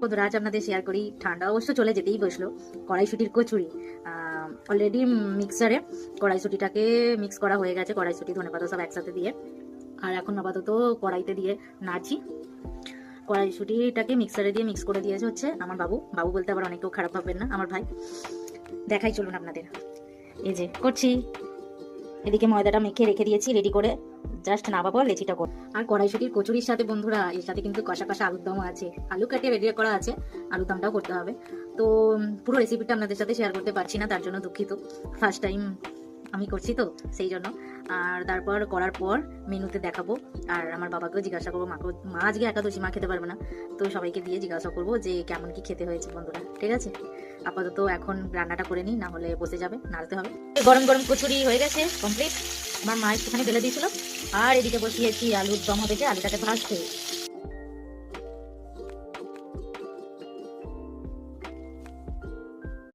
বন্ধুরা আজ আপনাদের শেয়ার করি, ঠান্ডা অবশ্য চলে যেতেই বসলো, কড়াইশুটির কচুরি। অলরেডি মিক্সারে কড়াইশুটিটাকে মিক্স করা হয়ে গেছে, কড়াইশুটি ধনেপাতা সব একসাথে দিয়ে। আর এখন আপাতত কড়াইতে দিয়ে নাড়ছি। কড়াইশুটিটাকে মিক্সারে দিয়ে মিক্স করে দিয়েছে হচ্ছে আমার বাবু। বাবু বলতে আবার অনেকেও খারাপ ভাববেন না, আমার ভাই। দেখাই চলুন আপনাদের, এই যে করছি। এদিকে ময়দাটা মেখে রেখে দিয়েছি রেডি করে, জাস্ট নামাবো লেচিটা কর। আর কড়াইশুটির কচুরির সাথে বন্ধুরা এর সাথে কিন্তু কষা কষা আলুর দমও আছে, আলু কাটিয়ে রেডি করা আছে, আলুর দমটাও করতে হবে। তো পুরো রেসিপিটা আপনাদের সাথে শেয়ার করতে পারছি না, তার জন্য দুঃখিত। ফার্স্ট টাইম আমি করছি তো সেই জন্য। আর তারপর করার পর মেনুতে দেখাবো, আর আমার বাবাকেও জিজ্ঞাসা করবো। মাকেও, মা আজকে একাদশী, মা খেতে পারবে না, তো সবাইকে দিয়ে জিজ্ঞাসা করবো যে কেমন কি খেতে হয়েছে বন্ধুরা। ঠিক আছে, আপাতত এখন রান্নাটা করে নিই, না হলে বসে যাবে, নাড়তে হবে। গরম গরম কচুরি হয়ে গেছে কমপ্লিট। আমার মা একটুখানি ফেলে দিয়েছিল। আর এদিকে বসিয়েছি আলুর দম হবে, যে আলুটাকে ভাজতে।